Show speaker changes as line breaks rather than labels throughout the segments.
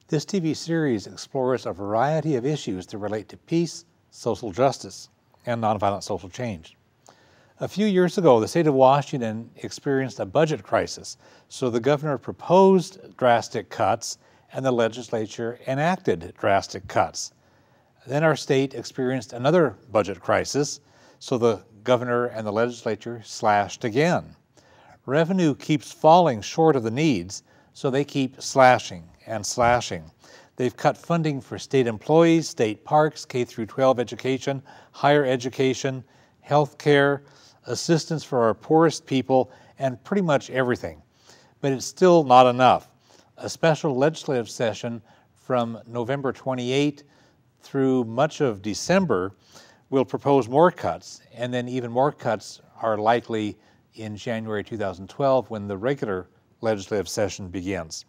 This TV series explores a variety of issues that relate to peace, social justice, and nonviolent social change. A few years ago, the state of Washington experienced a budget crisis, so the governor proposed drastic cuts and the legislature enacted drastic cuts. Then our state experienced another budget crisis, so the governor and the legislature slashed again. Revenue keeps falling short of the needs, so they keep slashing and slashing. They've cut funding for state employees, state parks, K-12 education, higher education, health care, assistance for our poorest people, and pretty much everything. But it's still not enough. A special legislative session from November 28 through much of December will propose more cuts, and then even more cuts are likely in January 2012 when the regular legislative session begins.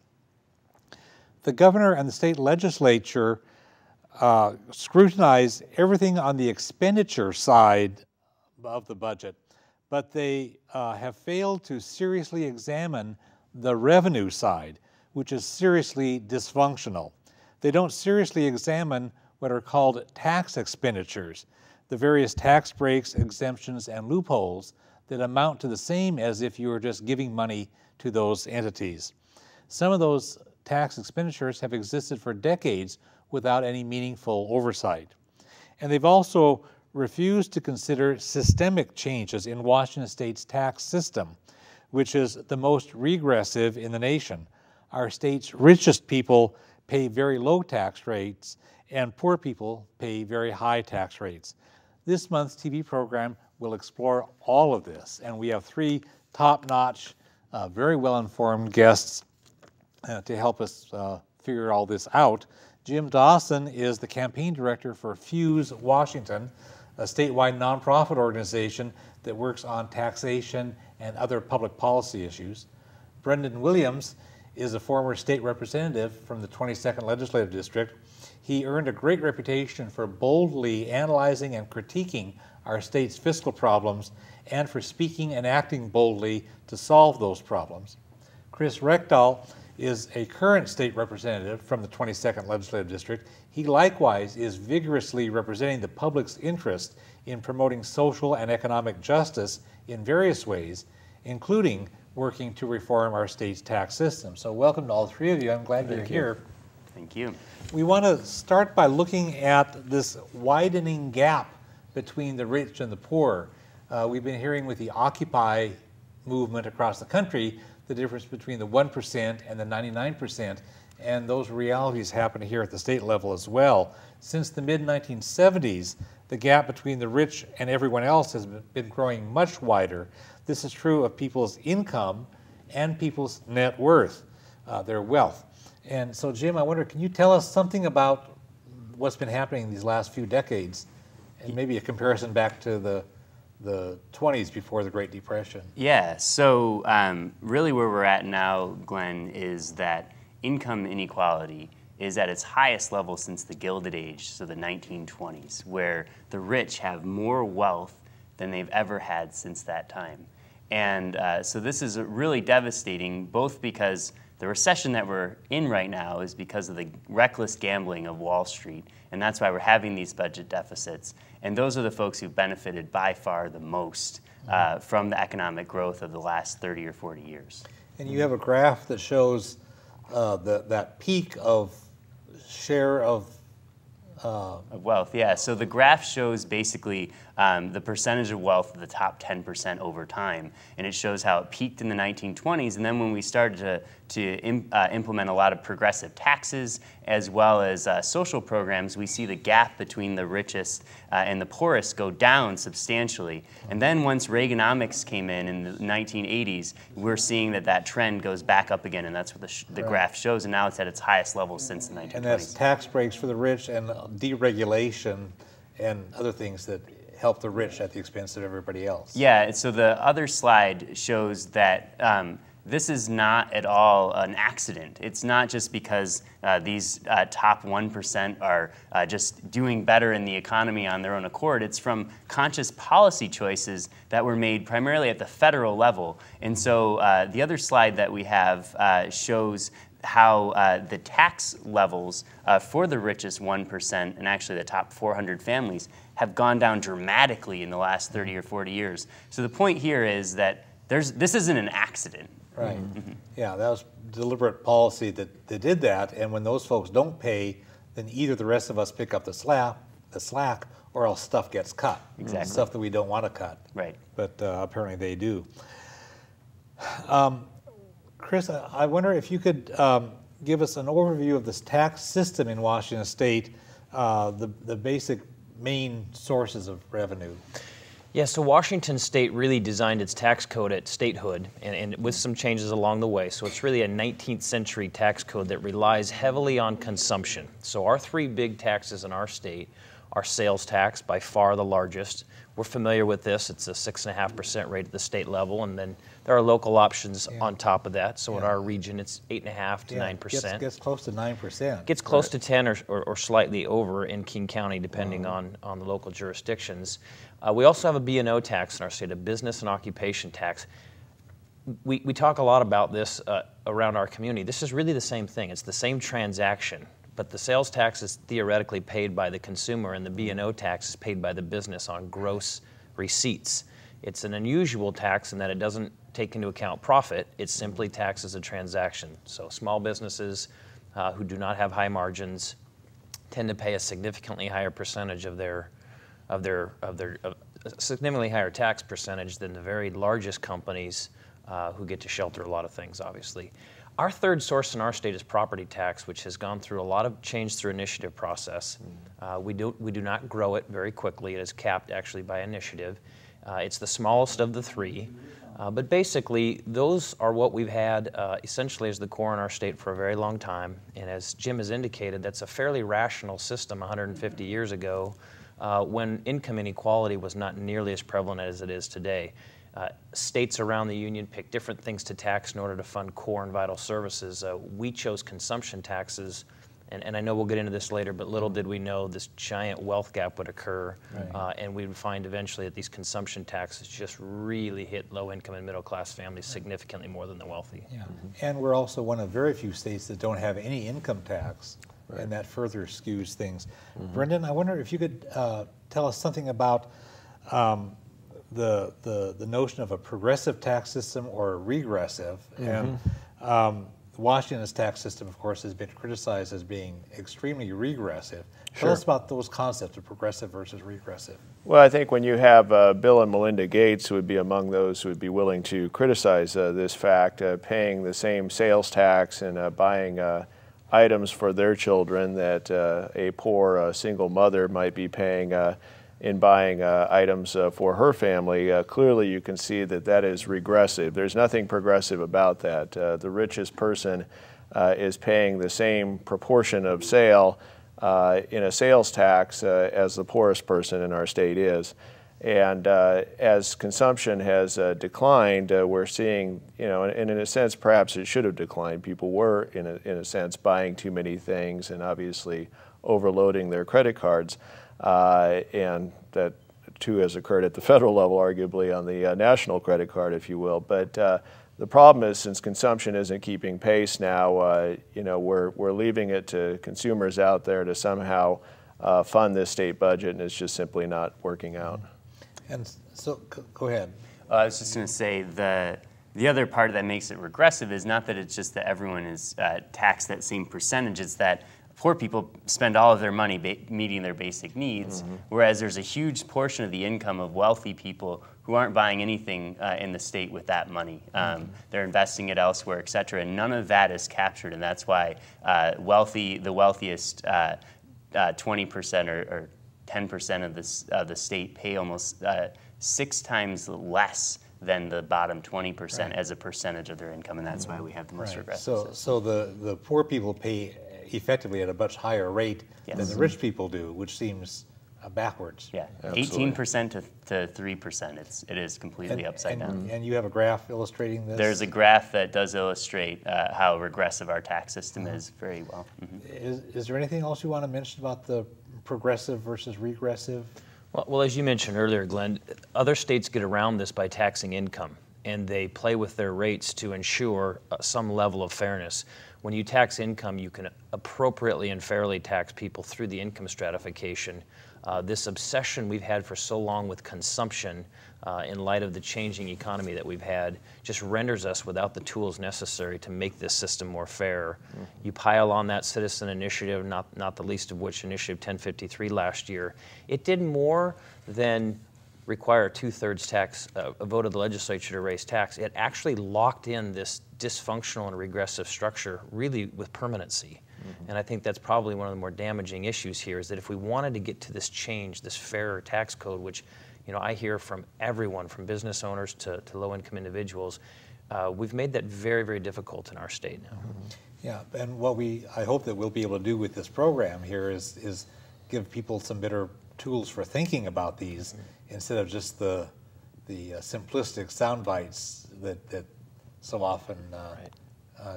The governor and the state legislature scrutinize everything on the expenditure side of the budget, but they have failed to seriously examine the revenue side, which is seriously dysfunctional. They don't seriously examine what are called tax expenditures, the various tax breaks, exemptions, and loopholes that amount to the same as if you were just giving money to those entities. Some of those tax expenditures have existed for decades without any meaningful oversight. And they've also refused to consider systemic changes in Washington State's tax system, which is the most regressive in the nation. Our state's richest people pay very low tax rates, and poor people pay very high tax rates. This month's TV program will explore all of this, and we have three top-notch, very well-informed guests to help us figure all this out. Jim Dawson is the campaign director for Fuse Washington, a statewide nonprofit organization that works on taxation and other public policy issues. Brendan Williams is a former state representative from the 22nd Legislative District. He earned a great reputation for boldly analyzing and critiquing our state's fiscal problems and for speaking and acting boldly to solve those problems. Chris Reckdahl is a current state representative from the 22nd Legislative District. He likewise is vigorously representing the public's interest in promoting social and economic justice in various ways, including working to reform our state's tax system. So welcome to all three of you. I'm glad you're here.
Thank you.
We want to start by looking at this widening gap between the rich and the poor. We've been hearing with the Occupy movement across the country the difference between the 1% and the 99%, and those realities happen here at the state level as well. Since the mid-1970s, the gap between the rich and everyone else has been growing much wider. This is true of people's income and people's net worth, their wealth. And so, Jim, I wonder, can you tell us something about what's been happening these last few decades, and maybe a comparison back to the 20s before the Great Depression?
Yeah, so really where we're at now, Glenn, is that income inequality is at its highest level since the Gilded Age, so the 1920s, where the rich have more wealth than they've ever had since that time. And so this is really devastating, both because the recession that we're in right now is because of the reckless gambling of Wall Street, and that's why we're having these budget deficits. And those are the folks who've benefited by far the most from the economic growth of the last 30 or 40 years.
And you have a graph that shows that peak of share of
wealth, yeah. So the graph shows basically the percentage of wealth of the top 10% over time, and it shows how it peaked in the 1920s, and then when we started to implement a lot of progressive taxes as well as social programs, we see the gap between the richest and the poorest go down substantially. And then once Reaganomics came in the 1980s, we're seeing that trend goes back up again, and that's what the graph shows, and now it's at its highest level since the 1920s.
And that's tax breaks for the rich and deregulation and other things that help the rich at the expense of everybody else.
Yeah, so the other slide shows that this is not at all an accident. It's not just because these top 1% are just doing better in the economy on their own accord. It's from conscious policy choices that were made primarily at the federal level. And so the other slide that we have shows how the tax levels for the richest 1% and actually the top 400 families have gone down dramatically in the last 30 or 40 years. So the point here is that this isn't an accident.
Right. Yeah, that was deliberate policy that they did that, and when those folks don't pay, then either the rest of us pick up the slack, or else stuff gets cut.
Exactly.
Stuff that we don't want to cut.
Right.
But apparently they do. Chris, I wonder if you could give us an overview of this tax system in Washington State, the basic main sources of revenue.
Yeah, so Washington State really designed its tax code at statehood and with some changes along the way. So it's really a 19th century tax code that relies heavily on consumption. So our three big taxes in our state are sales tax, by far the largest. We're familiar with this. It's a 6.5% rate at the state level, and then there are local options on top of that. So in our region, it's 8.5 to 9%.
Gets close to 9%.
Gets close to 10 or slightly over in King County, depending on the local jurisdictions. We also have a B&O tax in our state, a business and occupation tax. We talk a lot about this around our community. This is really the same thing. It's the same transaction, but the sales tax is theoretically paid by the consumer, and the B&O tax is paid by the business on gross receipts. It's an unusual tax in that it doesn't take into account profit. It simply taxes a transaction. So small businesses who do not have high margins tend to pay a significantly higher percentage of their significantly higher tax percentage than the very largest companies who get to shelter a lot of things, obviously. Our third source in our state is property tax, which has gone through a lot of change through initiative process. We do not grow it very quickly. It is capped actually by initiative. It's the smallest of the three. But basically, those are what we've had essentially as the core in our state for a very long time. And as Jim has indicated, that's a fairly rational system 150 years ago when income inequality was not nearly as prevalent as it is today. States around the union pick different things to tax in order to fund core and vital services. We chose consumption taxes, and I know we'll get into this later, but little did we know this giant wealth gap would occur, and we would find eventually that these consumption taxes just really hit low-income and middle-class families significantly more than the wealthy.
Yeah. And we're also one of very few states that don't have any income tax, and that further skews things. Brendan, I wonder if you could tell us something about the notion of a progressive tax system or a regressive. And Washington's tax system, of course, has been criticized as being extremely regressive. Tell us about those concepts of progressive versus regressive.
Well, I think when you have Bill and Melinda Gates, who would be among those who would be willing to criticize this fact, paying the same sales tax and buying items for their children that a poor single mother might be paying in buying items for her family, clearly you can see that that is regressive. There's nothing progressive about that. The richest person is paying the same proportion of sale in a sales tax as the poorest person in our state is. And as consumption has declined, we're seeing, and in a sense, perhaps it should have declined. People were, in a sense, buying too many things and obviously overloading their credit cards. And that too has occurred at the federal level, arguably, on the national credit card, if you will. But the problem is, since consumption isn't keeping pace now, we're leaving it to consumers out there to somehow fund this state budget, and it's just simply not working out.
And so, go ahead.
I was just going to say the other part that makes it regressive is not that it's just that everyone is taxed that same percentage. It's that poor people spend all of their money meeting their basic needs, whereas there's a huge portion of the income of wealthy people who aren't buying anything in the state with that money. They're investing it elsewhere, et cetera, and none of that is captured, and that's why the wealthiest 20% or 10% of the state pay almost 6 times less than the bottom 20% as a percentage of their income, and that's why we have the most regressive system.
So the poor people pay effectively at a much higher rate than the rich people do, which seems backwards.
Yeah, 18% to 3%. It is completely upside down.
And you have a graph illustrating this?
There's a graph that does illustrate how regressive our tax system is very well.
Is there anything else you want to mention about the progressive versus regressive?
Well, as you mentioned earlier, Glenn, other states get around this by taxing income, and they play with their rates to ensure some level of fairness. when you tax income, you can appropriately and fairly tax people through the income stratification. This obsession we've had for so long with consumption in light of the changing economy that we've had just renders us without the tools necessary to make this system more fair. You pile on that citizen initiative, not the least of which Initiative 1053 last year. It did more than require a 2/3 tax, a vote of the legislature to raise tax. It actually locked in this dysfunctional and regressive structure really with permanency. And I think that's probably one of the more damaging issues here, is that if we wanted to get to this change, this fairer tax code, which I hear from everyone, from business owners to low-income individuals, we've made that very, very difficult in our state now.
Yeah, and what I hope that we'll be able to do with this program here is give people some better tools for thinking about these instead of just the simplistic sound bites that so often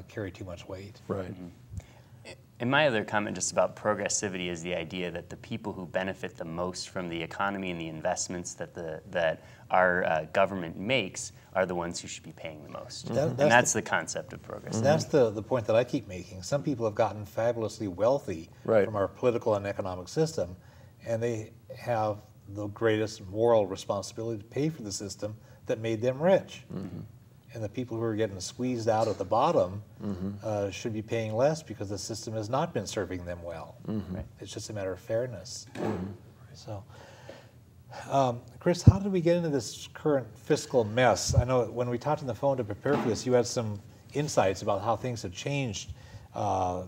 carry too much weight.
Right.
And my other comment just about progressivity is the idea that the people who benefit the most from the economy and the investments that our government makes are the ones who should be paying the most. And that's the concept of progressivity.
That's the point that I keep making. Some people have gotten fabulously wealthy from our political and economic system, and they have the greatest moral responsibility to pay for the system that made them rich. And the people who are getting squeezed out at the bottom should be paying less because the system has not been serving them well. It's just a matter of fairness. So, Chris, how did we get into this current fiscal mess? I know when we talked on the phone to prepare for this, you had some insights about how things have changed,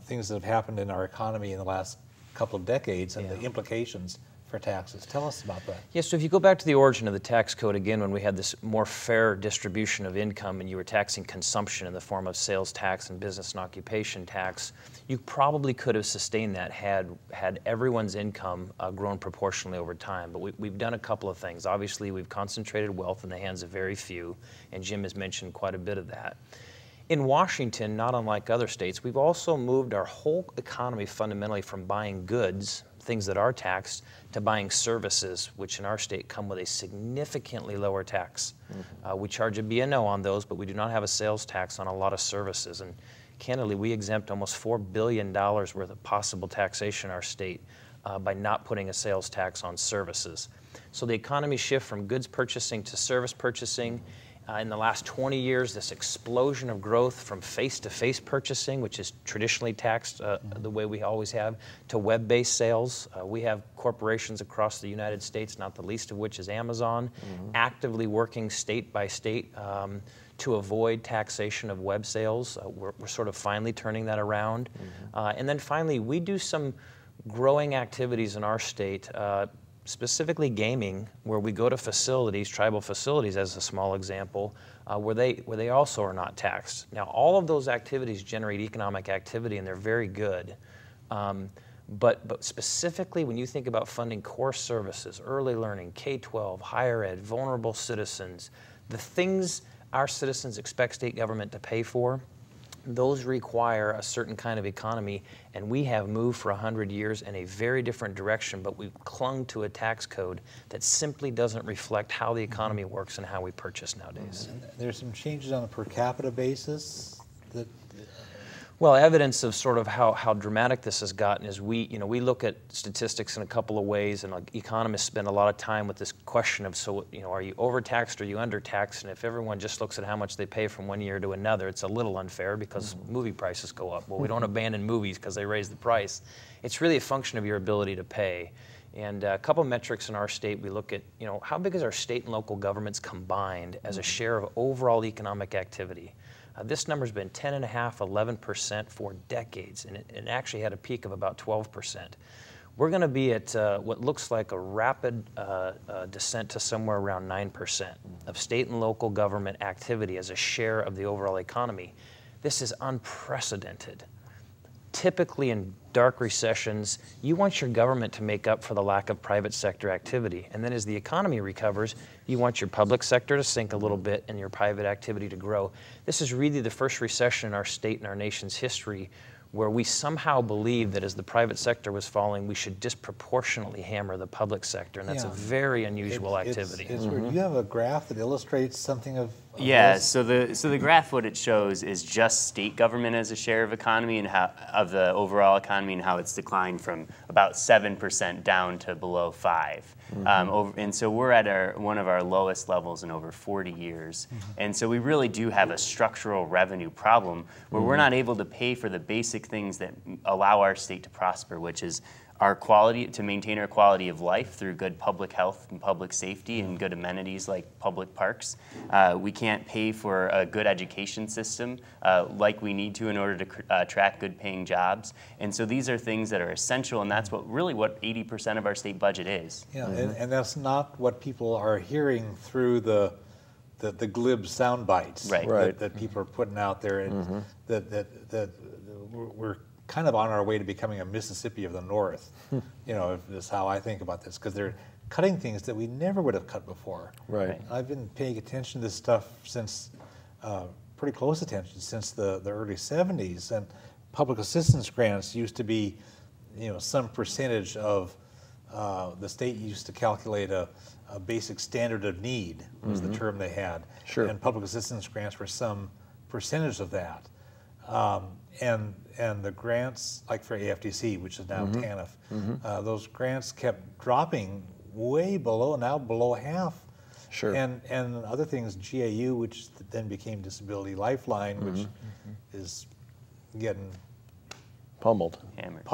things that have happened in our economy in the last couple of decades and the implications for taxes. Tell us about that.
Yeah, so if you go back to the origin of the tax code, again, when we had this more fair distribution of income and you were taxing consumption in the form of sales tax and business and occupation tax, you probably could have sustained that had everyone's income grown proportionally over time. But we've done a couple of things. Obviously, we've concentrated wealth in the hands of very few, and Jim has mentioned quite a bit of that. In Washington, not unlike other states, we've also moved our whole economy fundamentally from buying goods, things that are taxed, to buying services, which in our state come with a significantly lower tax. We charge a B&O on those, but we do not have a sales tax on a lot of services. And candidly, we exempt almost $4 billion worth of possible taxation in our state by not putting a sales tax on services. So the economy shift from goods purchasing to service purchasing. In the last 20 years, this explosion of growth from face-to-face purchasing, which is traditionally taxed the way we always have, to web-based sales. We have corporations across the United States, not the least of which is Amazon, actively working state by state to avoid taxation of web sales. We're sort of finally turning that around. And then finally, we do some growing activities in our state, specifically gaming, where we go to facilities, tribal facilities as a small example, where they also are not taxed. Now, all of those activities generate economic activity, and they're very good. But specifically, when you think about funding core services, early learning, K-12, higher ed, vulnerable citizens, the things our citizens expect state government to pay for, those require a certain kind of economy, and we have moved for 100 years in a very different direction, but we've clung to a tax code that simply doesn't reflect how the economy works and how we purchase nowadays.
There's some changes on a per capita basis that...
Well, evidence of sort of how dramatic this has gotten is we look at statistics in a couple of ways, and economists spend a lot of time with this question of, are you overtaxed or are you undertaxed? And if everyone just looks at how much they pay from one year to another, it's a little unfair because movie prices go up. Well, we don't abandon movies because they raise the price. It's really a function of your ability to pay. And a couple of metrics in our state, we look at, how big is our state and local governments combined as a share of overall economic activity? This number's been 10.5%, 11% for decades, and it actually had a peak of about 12%. We're going to be at what looks like a rapid descent to somewhere around 9% of state and local government activity as a share of the overall economy. This is unprecedented. Typically in dark recessions, you want your government to make up for the lack of private sector activity. And then as the economy recovers, you want your public sector to sink a little bit and your private activity to grow. This is really the first recession in our state and our nation's history where we somehow believe that as the private sector was falling, we should disproportionately hammer the public sector, and that's a very unusual activity.
It's weird. You have a graph that illustrates something of
Yeah,
this?
so the graph, what it shows is just state government as a share of economy and how of the overall economy, and how it's declined from about 7% down to below 5. And so we're at one of our lowest levels in over 40 years. And so we really do have a structural revenue problem where we're not able to pay for the basic things that allow our state to prosper, which is to maintain our quality of life through good public health and public safety and good amenities like public parks. We can't pay for a good education system like we need to in order to attract good paying jobs. And so these are things that are essential, and that's what 80% of our state budget is.
Yeah, and that's not what people are hearing through the glib sound bites that people are putting out there, and that we're kind of on our way to becoming a Mississippi of the North, is how I think about this, because they're cutting things that we never would have cut before.
Right.
I've been paying attention to this stuff since, pretty close attention, since the early 70s, and public assistance grants used to be, some percentage of, the state used to calculate a basic standard of need was the term they had.
Sure.
And public assistance grants were some percentage of that. And the grants, like for AFDC, which is now TANF, those grants kept dropping way below, now below half.
Sure.
And other things, GAU, which then became Disability Lifeline, which is getting
Hammered.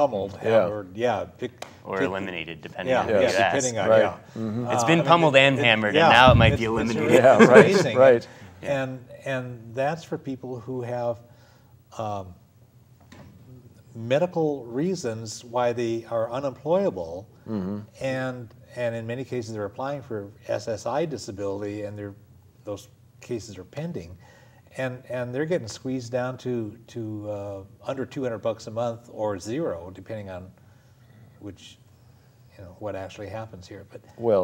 or
eliminated, depending on who you ask.
Depending on,
It's been pummeled and hammered, and now it might be eliminated.
It's amazing.
Right.
And that's for people who have medical reasons why they are unemployable, and in many cases they're applying for SSI disability, and those cases are pending, and they're getting squeezed down to under $200 a month or zero, depending on which, what actually happens here. But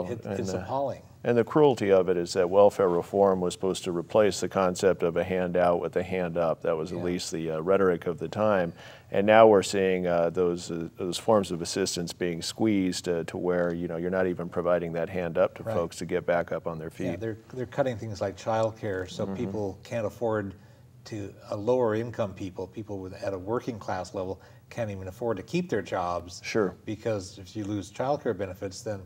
it's appalling.
And the cruelty of it is that welfare reform was supposed to replace the concept of a handout with a hand up. That was at least the rhetoric of the time. And now we're seeing those forms of assistance being squeezed to where you're not even providing that hand up to folks to get back up on their feet.
Yeah, they're cutting things like childcare, so people can't afford to lower income people at a working class level can't even afford to keep their jobs.
Sure.
Because if you lose childcare benefits, then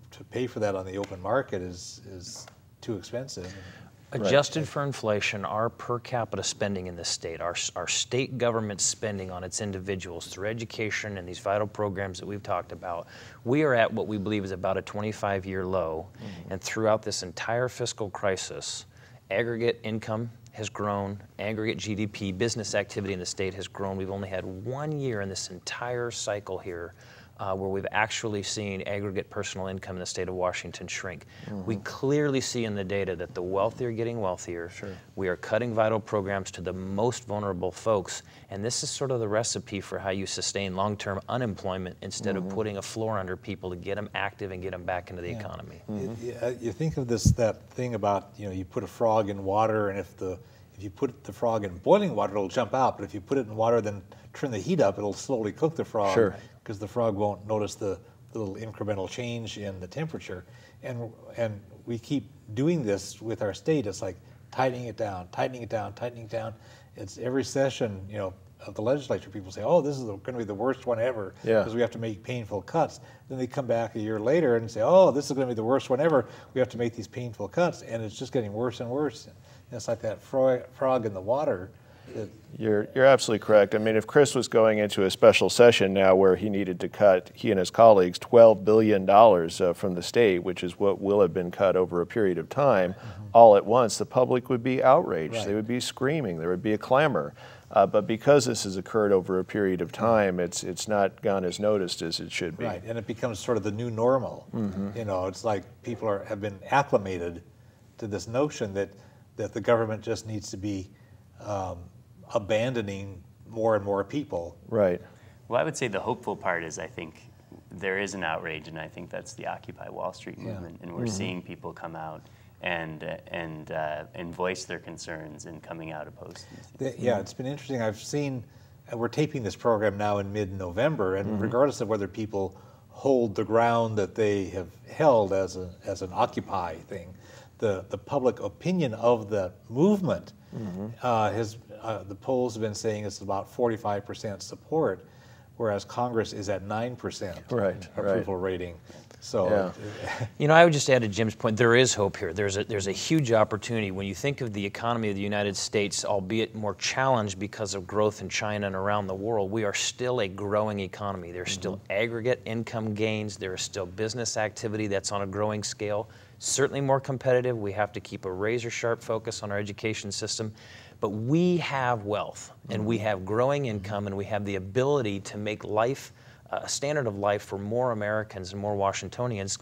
to pay for that on the open market is too expensive.
Adjusted for inflation, our per capita spending in the state, our state government spending on its individuals through education and these vital programs that we've talked about, we are at what we believe is about a 25-year low. And throughout this entire fiscal crisis, aggregate income has grown, aggregate GDP, business activity in the state has grown. We've only had 1 year in this entire cycle here where we've actually seen aggregate personal income in the state of Washington shrink. We clearly see in the data that the wealthy are getting wealthier.
Sure.
We are cutting vital programs to the most vulnerable folks, and this is sort of the recipe for how you sustain long-term unemployment instead of putting a floor under people to get them active and get them back into the economy.
You think of that thing about, you put a frog in water, and if you put the frog in boiling water, it'll jump out, but if you put it in water, then turn the heat up, it'll slowly cook the frog.
Sure.
Because the frog won't notice the little incremental change in the temperature. And we keep doing this with our state. It's like tightening it down, tightening it down, tightening it down. It's every session, of the legislature, people say, oh, this is going to be the worst one ever because we have to make painful cuts. Then they come back a year later and say, oh, this is going to be the worst one ever. We have to make these painful cuts. And it's just getting worse and worse. And it's like that frog in the water.
You're absolutely correct. I mean, if Chris was going into a special session now where he needed to cut, he and his colleagues, $12 billion from the state, which is what will have been cut over a period of time, all at once, the public would be outraged. Right. They would be screaming. There would be a clamor. But because this has occurred over a period of time, it's not gone as noticed as it should be.
Right, and it becomes sort of the new normal. It's like people have been acclimated to this notion that the government just needs to be abandoning more and more people.
Right.
Well, I would say the hopeful part is I think there is an outrage, and I think that's the Occupy Wall Street movement, and we're seeing people come out and voice their concerns and coming out opposed to these things.
Yeah, it's been interesting. I've seen and we're taping this program now in mid-November, and regardless of whether people hold the ground that they have held as an Occupy thing, the public opinion of the movement the polls have been saying it's about 45% support, whereas Congress is at 9% approval rating. So,
you know, I would just add to Jim's point, there is hope here. There's a huge opportunity. When you think of the economy of the United States, albeit more challenged because of growth in China and around the world, we are still a growing economy. There's still aggregate income gains. There is still business activity that's on a growing scale. Certainly more competitive. We have to keep a razor-sharp focus on our education system. But we have wealth, and we have growing income, and we have the ability to make life a standard of life for more Americans and more Washingtonians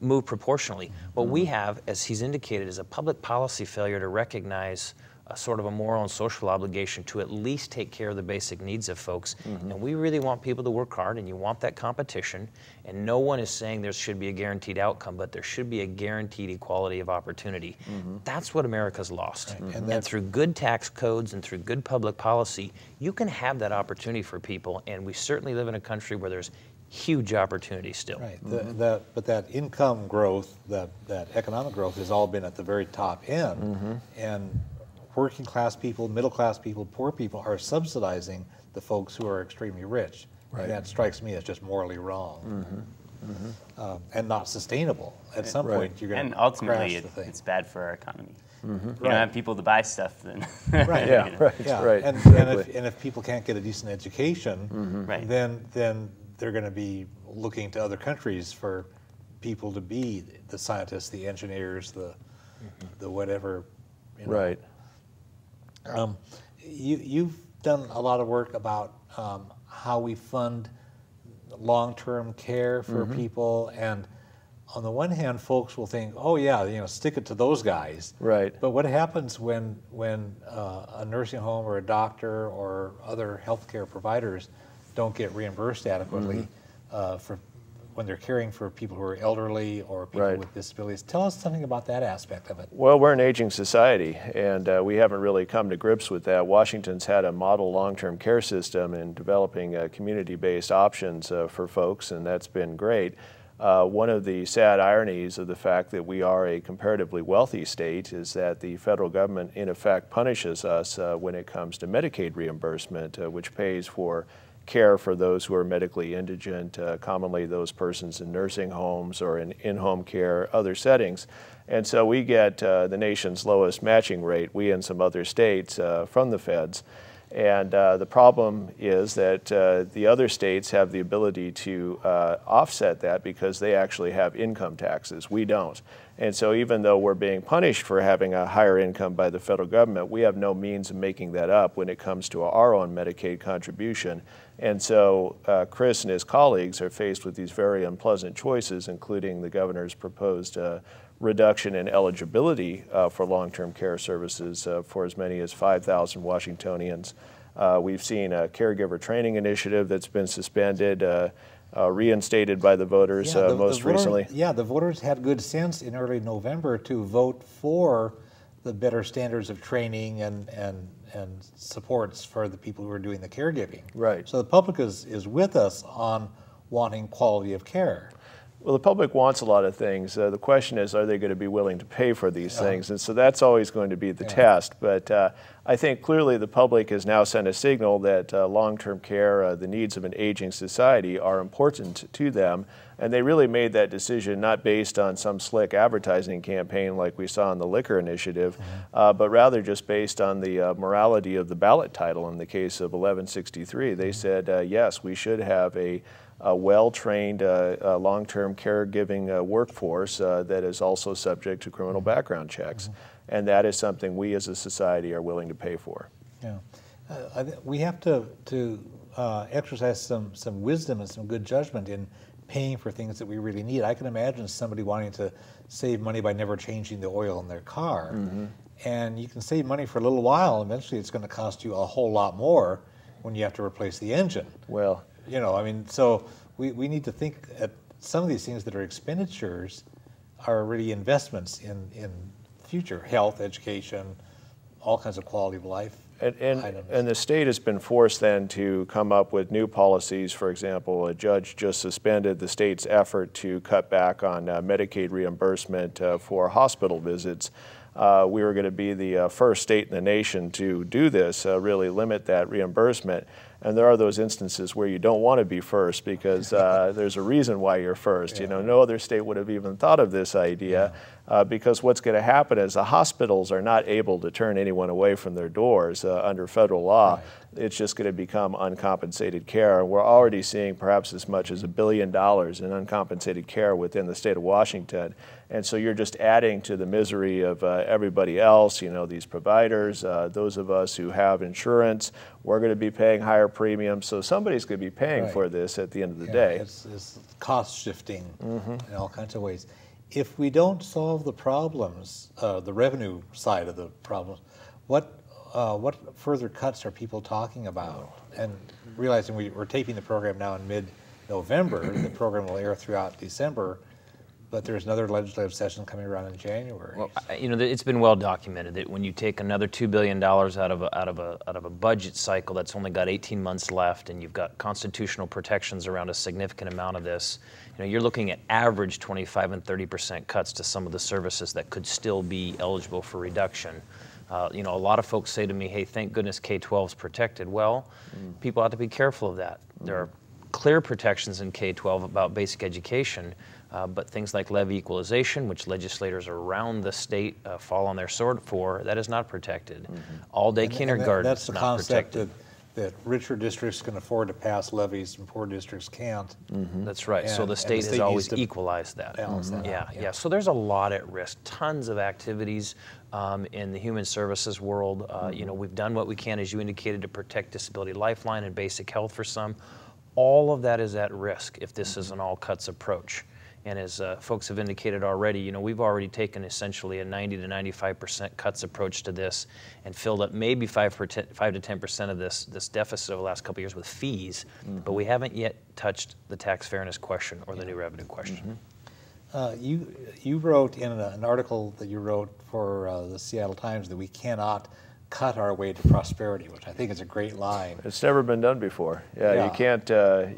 move proportionally. What we have, as he's indicated, is a public policy failure to recognize a sort of a moral and social obligation to at least take care of the basic needs of folks. And we really want people to work hard, and you want that competition. And no one is saying there should be a guaranteed outcome, but there should be a guaranteed equality of opportunity. That's what America's lost. And through good tax codes and through good public policy, you can have that opportunity for people. And we certainly live in a country where there's huge opportunity still.
Right. But that income growth, that economic growth has all been at the very top end. And working class people, middle class people, poor people are subsidizing the folks who are extremely rich. And that strikes me as just morally wrong. And not sustainable. At some point, you're going to
ultimately,
crash the thing.
it's bad for our economy. You don't have people to buy stuff, then.
Right.
Right.
And if people can't get a decent education, then they're going to be looking to other countries for people to be the scientists, the engineers, the whatever. You know.
Right.
You've done a lot of work about how we fund long-term care for people, and on the one hand, folks will think, "Oh yeah, you know, stick it to those guys."
Right.
But what happens when a nursing home or a doctor or other healthcare providers don't get reimbursed adequately for when they're caring for people who are elderly or people with disabilities? Tell us something about that aspect of it.
Well, we're an aging society, and we haven't really come to grips with that. Washington's had a model long-term care system in developing community-based options for folks, and that's been great. One of the sad ironies of the fact that we are a comparatively wealthy state is that the federal government, in effect, punishes us when it comes to Medicaid reimbursement, which pays for care for those who are medically indigent, commonly those persons in nursing homes or in-home care, other settings. And so we get the nation's lowest matching rate, we and some other states, from the feds. And the problem is that the other states have the ability to offset that because they actually have income taxes. We don't. And so even though we're being punished for having a higher income by the federal government, we have no means of making that up when it comes to our own Medicaid contribution. And so Chris and his colleagues are faced with these very unpleasant choices, including the governor's proposed reduction in eligibility for long-term care services for as many as 5,000 Washingtonians. We've seen a caregiver training initiative that's been suspended, reinstated by the voters most recently.
Yeah, the voters had good sense in early November to vote for the better standards of training and supports for the people who are doing the caregiving.
Right.
So the public is with us on wanting quality of care.
Well, the public wants a lot of things. The question is, are they going to be willing to pay for these things? And so that's always going to be the test. But I think clearly the public has now sent a signal that long-term care, the needs of an aging society are important to them. And they really made that decision not based on some slick advertising campaign like we saw in the liquor initiative, but rather just based on the morality of the ballot title in the case of 1163. They said, yes, we should have a well-trained long-term caregiving workforce that is also subject to criminal background checks. And that is something we as a society are willing to pay for.
Yeah, we have to exercise some wisdom and some good judgment in paying for things that we really need. I can imagine somebody wanting to save money by never changing the oil in their car. And you can save money for a little while. Eventually it's going to cost you a whole lot more when you have to replace the engine.
Well,
you know, I mean, so we need to think at some of these things that are expenditures are really investments in future health, education, all kinds of quality of life items.
And the state has been forced then to come up with new policies. For example, a judge just suspended the state's effort to cut back on Medicaid reimbursement for hospital visits. We were going to be the first state in the nation to do this, really limit that reimbursement. And there are those instances where you don't want to be first because there's a reason why you're first.
Yeah.
You know, no other state would have even thought of this idea because what's going to happen is the hospitals are not able to turn anyone away from their doors under federal law.
Right.
It's just going to become uncompensated care. And we're already seeing perhaps as much as $1 billion in uncompensated care within the state of Washington. And so you're just adding to the misery of everybody else, you know, these providers, those of us who have insurance, we're going to be paying higher premiums. So somebody's going to be paying
Right.
for this at the end of the
Yeah,
day.
it's cost shifting in all kinds of ways. If we don't solve the problems, the revenue side of the problems, what further cuts are people talking about? And realizing we're taping the program now in mid-November, the program will air throughout December, but there's another legislative session coming around in January.
Well, you know, it's been well documented that when you take another $2 billion out of a budget cycle that's only got 18 months left, and you've got constitutional protections around a significant amount of this, you know, you're looking at average 25 and 30% cuts to some of the services that could still be eligible for reduction. You know, a lot of folks say to me, "Hey, thank goodness K-12 is protected." Well, people have to be careful of that. There are clear protections in K-12 about basic education. But things like levy equalization, which legislators around the state fall on their sword for, that is not protected. All-day kindergarten
that's
is
the
not
concept
protected.
that richer districts can afford to pass levies and poor districts can't.
That's right. So
And-
the
and
state
the
has
state
always
needs to
equalized that.
balance that out,
Yeah. So there's a lot at risk. Tons of activities in the human services world. You know, we've done what we can, as you indicated, to protect Disability Lifeline and basic health for some. All of that is at risk if this is an all-cuts approach. And as folks have indicated already, you know, we've already taken essentially a 90 to 95% cuts approach to this and filled up maybe 5 to 10% of this deficit over the last couple of years with fees, but we haven't yet touched the tax fairness question or the new revenue question.
You wrote in an article that you wrote for the Seattle Times that we cannot cut our way to prosperity, which I think is a great line.
It's never been done before.
Yeah.
You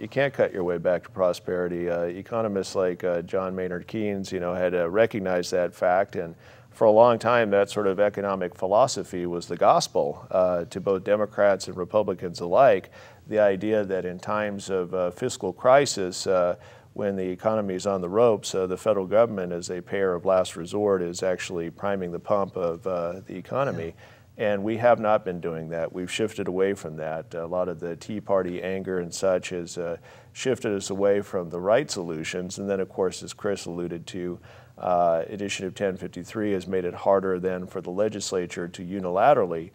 can't cut your way back to prosperity. Economists like John Maynard Keynes, you know, had recognized that fact, and for a long time, that sort of economic philosophy was the gospel to both Democrats and Republicans alike. The idea that in times of fiscal crisis, when the economy is on the ropes, the federal government, as a payer of last resort, is actually priming the pump of the economy. Yeah. And we have not been doing that. We've shifted away from that. A lot of the Tea Party anger and such has shifted us away from the right solutions. And then, of course, as Chris alluded to, Initiative 1053 has made it harder then for the legislature to unilaterally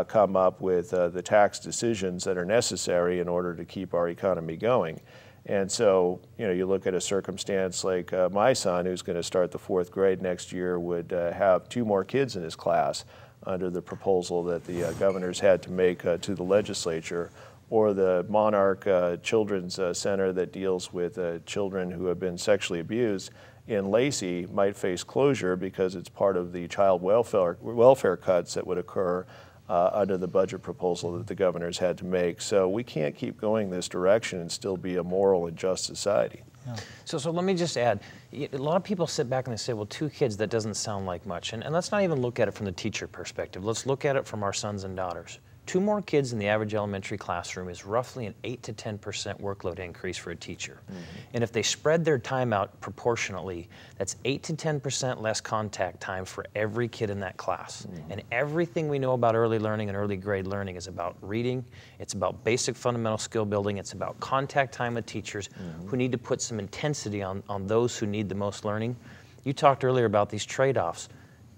come up with the tax decisions that are necessary in order to keep our economy going. And so, you know, you look at a circumstance like my son, who's going to start the 4th grade next year, would have 2 more kids in his class under the proposal that the governors had to make to the legislature, or the Monarch Children's Center that deals with children who have been sexually abused in Lacey might face closure because it's part of the child welfare cuts that would occur under the budget proposal that the governors had to make. So we can't keep going this direction and still be a moral and just society.
Yeah. So let me just add, a lot of people sit back and they say, well, 2 kids, that doesn't sound like much. And let's not even look at it from the teacher perspective. Let's look at it from our sons and daughters. 2 more kids in the average elementary classroom is roughly an 8 to 10% workload increase for a teacher. And if they spread their time out proportionately, that's 8 to 10% less contact time for every kid in that class. And everything we know about early learning and early grade learning is about reading, it's about basic fundamental skill building, it's about contact time with teachers who need to put some intensity on those who need the most learning. You talked earlier about these trade-offs.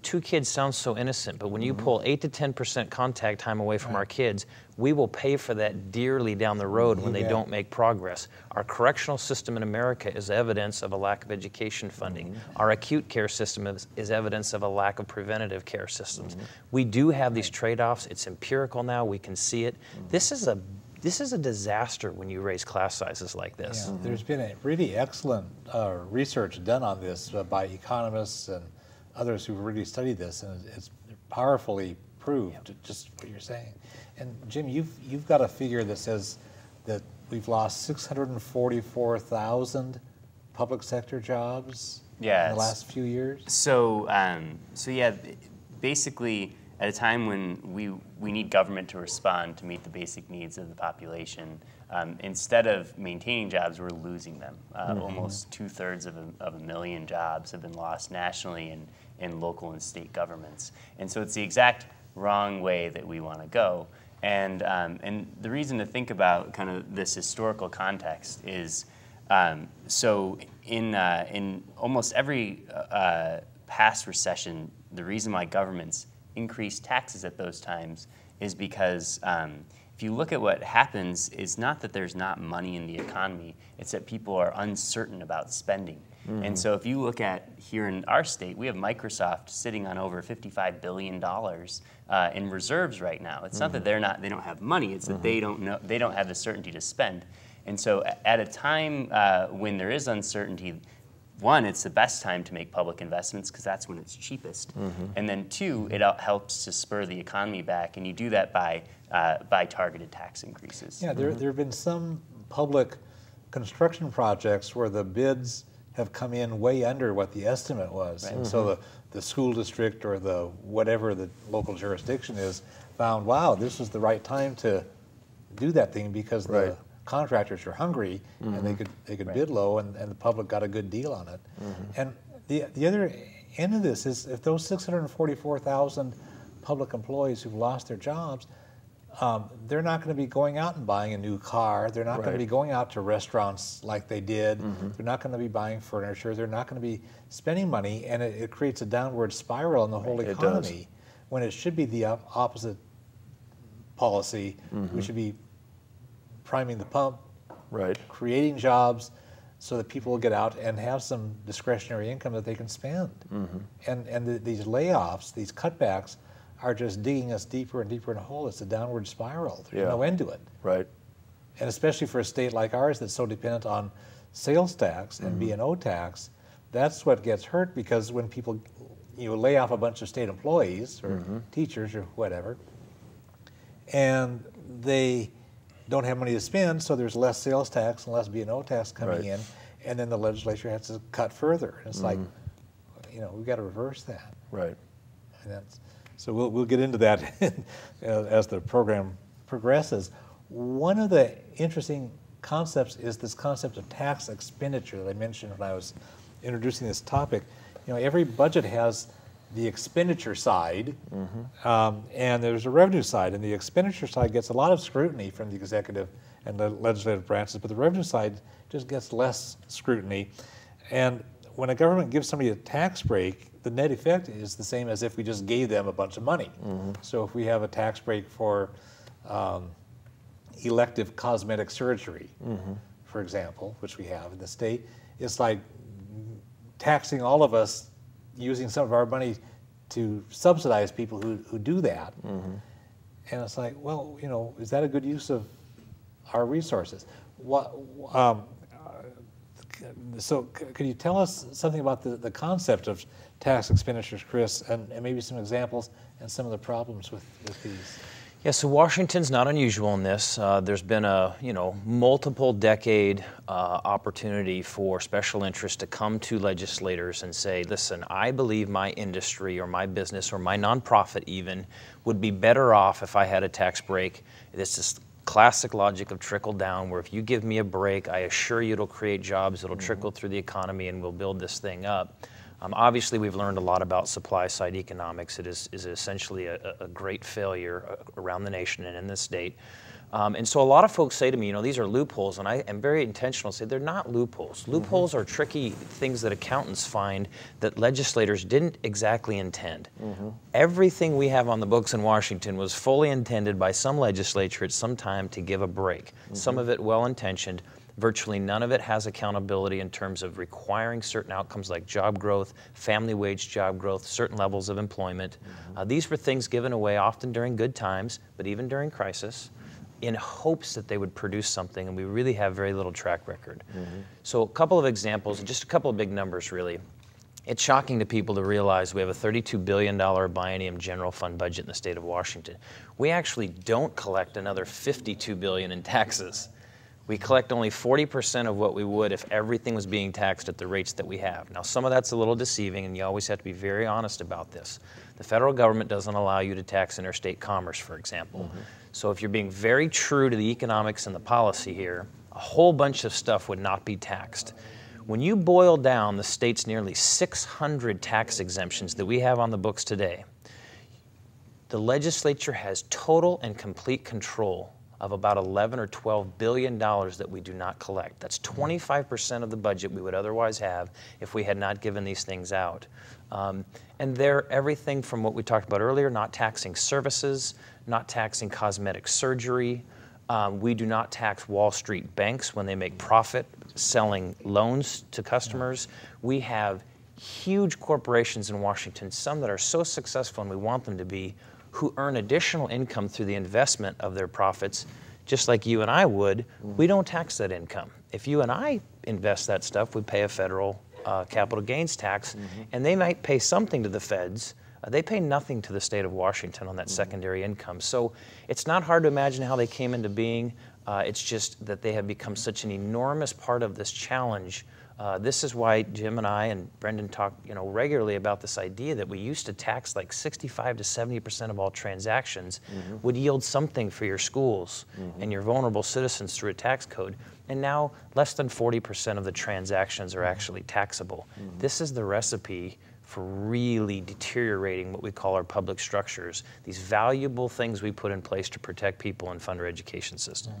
2 kids sounds so innocent, but when you pull 8 to 10% contact time away from our kids, we will pay for that dearly down the road when they don't make progress. Our correctional system in America is evidence of a lack of education funding. Our acute care system is evidence of a lack of preventative care systems. We do have these trade-offs. It's empirical now. We can see it. This is a disaster when you raise class sizes like this.
Yeah, there's been a really excellent research done on this by economists and others who've really studied this, and it's powerfully prove just what you're saying. And Jim, you've got a figure that says that we've lost 644,000 public sector jobs in the last few years.
So yeah, basically at a time when we need government to respond to meet the basic needs of the population, instead of maintaining jobs, we're losing them. Almost 2/3 of a million jobs have been lost nationally in local and state governments. And so it's the exact wrong way that we want to go. And the reason to think about kind of this historical context is, so in almost every past recession, the reason why governments increase taxes at those times is because if you look at what happens, it's not that there's not money in the economy, it's that people are uncertain about spending. And so if you look at here in our state, we have Microsoft sitting on over $55 billion in reserves right now. It's not that they don't have money, it's that they don't have the certainty to spend. And so at a time when there is uncertainty, one, it's the best time to make public investments because that's when it's cheapest. And then two, it helps to spur the economy back, and you do that by targeted tax increases.
Yeah, there have been some public construction projects where the bids have come in way under what the estimate was. Right. And so the school district or the whatever the local jurisdiction is found, wow, this was the right time to do that thing because the contractors are hungry and they could bid low and the public got a good deal on it. And the other end of this is if those 644,000 public employees who've lost their jobs, they're not going to be going out and buying a new car. They're not going to be going out to restaurants like they did. They're not going to be buying furniture. They're not going to be spending money, and it creates a downward spiral in the whole economy when it should be the opposite policy. We should be priming the pump, creating jobs so that people will get out and have some discretionary income that they can spend. And these layoffs, these cutbacks, are just digging us deeper and deeper in a hole. It's a downward spiral. There's no end to it. Right. And especially for a state like ours that's so dependent on sales tax and B&O tax, that's what gets hurt because when people lay off a bunch of state employees or teachers or whatever, and they don't have money to spend, so there's less sales tax and less B&O tax coming in, and then the legislature has to cut further. And it's like, we've got to reverse that. Right. And that's, so we'll get into that as the program progresses. One of the interesting concepts is this concept of tax expenditure that I mentioned when I was introducing this topic. Every budget has the expenditure side, and there's a revenue side, and the expenditure side gets a lot of scrutiny from the executive and the legislative branches, but the revenue side just gets less scrutiny. And when a government gives somebody a tax break, the net effect is the same as if we just gave them a bunch of money. So if we have a tax break for elective cosmetic surgery, for example, which we have in the state, it's like taxing all of us using some of our money to subsidize people who do that. And it's like, well, is that a good use of our resources? So could you tell us something about the concept of tax expenditures, Chris, and maybe some examples and some of the problems with these?
Yeah, so Washington's not unusual in this. There's been a multiple decade opportunity for special interests to come to legislators and say, listen, I believe my industry or my business or my nonprofit even would be better off if I had a tax break. This is classic logic of trickle down, where if you give me a break, I assure you it'll create jobs, it'll trickle through the economy, and we'll build this thing up. Obviously, we've learned a lot about supply-side economics. It is essentially a great failure around the nation and in this state. And so a lot of folks say to me, these are loopholes, and I am very intentional to say they're not loopholes. Loopholes are tricky things that accountants find that legislators didn't exactly intend. Everything we have on the books in Washington was fully intended by some legislature at some time to give a break. Some of it well-intentioned. Virtually none of it has accountability in terms of requiring certain outcomes like job growth, family wage job growth, certain levels of employment. These were things given away often during good times, but even during crisis, in hopes that they would produce something, and we really have very little track record. So a couple of examples, just a couple of big numbers really. It's shocking to people to realize we have a $32 billion biennium general fund budget in the state of Washington. We actually don't collect another $52 billion in taxes. We collect only 40% of what we would if everything was being taxed at the rates that we have. Now, some of that's a little deceiving, and you always have to be very honest about this. The federal government doesn't allow you to tax interstate commerce, for example. So if you're being very true to the economics and the policy here, a whole bunch of stuff would not be taxed. When you boil down the state's nearly 600 tax exemptions that we have on the books today, the legislature has total and complete control of about $11 or $12 billion that we do not collect. That's 25% of the budget we would otherwise have if we had not given these things out. And they're everything from what we talked about earlier, not taxing services, not taxing cosmetic surgery. We do not tax Wall Street banks when they make profit selling loans to customers. We have huge corporations in Washington, some that are so successful and we want them to be, who earn additional income through the investment of their profits, just like you and I would. We don't tax that income. If you and I invest that stuff, we pay a federal capital gains tax, and they might pay something to the feds. They pay nothing to the state of Washington on that secondary income. So it's not hard to imagine how they came into being. It's just that they have become such an enormous part of this challenge. This is why Jim and I and Brendan talk, regularly about this idea that we used to tax like 65 to 70% of all transactions would yield something for your schools and your vulnerable citizens through a tax code. And now less than 40% of the transactions are actually taxable. This is the recipe for really deteriorating what we call our public structures, these valuable things we put in place to protect people and fund our education system.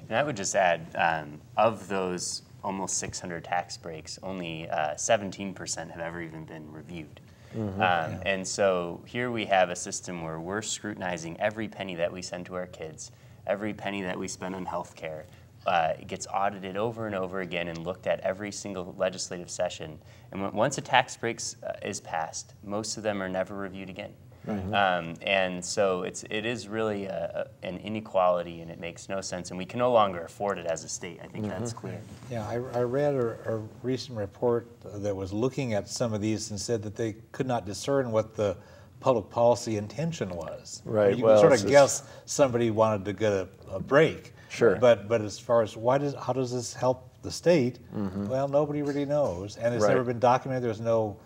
And I would just add, of those almost 600 tax breaks, only 17% have ever even been reviewed. And so here we have a system where we're scrutinizing every penny that we send to our kids, every penny that we spend on health care. It gets audited over and over again and looked at every single legislative session. And once a tax break is passed, most of them are never reviewed again. And so it is really an inequality, and it makes no sense, and we can no longer afford it as a state. I think that's clear.
Yeah, I read a recent report that was looking at some of these and said that they could not discern what the public policy intention was.
Right.
You can sort of guess somebody wanted to get a break.
Sure.
But as far as how does this help the state? Well, nobody really knows, and it's never been documented. There's no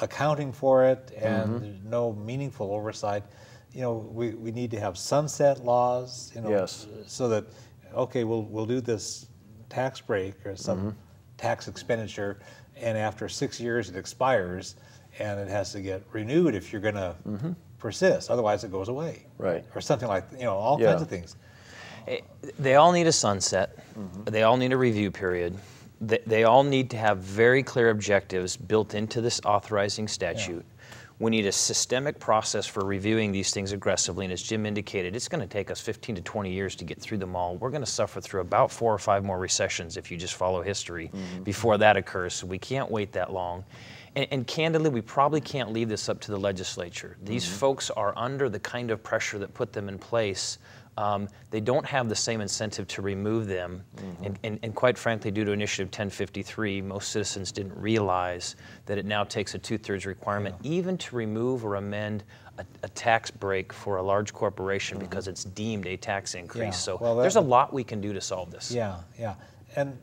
accounting for it, and there's no meaningful oversight. We need to have sunset laws. So that we'll do this tax break or some tax expenditure, and after 6 years it expires, and it has to get renewed if you're going to persist. Otherwise, it goes away.
Right.
Or something like all kinds of things.
They all need a sunset. They all need a review period. They all need to have very clear objectives built into this authorizing statute. We need a systemic process for reviewing these things aggressively, and as Jim indicated, it's going to take us 15 to 20 years to get through them all. We're going to suffer through about 4 or 5 more recessions if you just follow history before that occurs, so we can't wait that long. And candidly, we probably can't leave this up to the legislature. These folks are under the kind of pressure that put them in place. They don't have the same incentive to remove them, and quite frankly, due to Initiative 1053, most citizens didn't realize that it now takes a 2/3 requirement even to remove or amend a tax break for a large corporation because it's deemed a tax increase. So there's a lot we can do to solve this.
And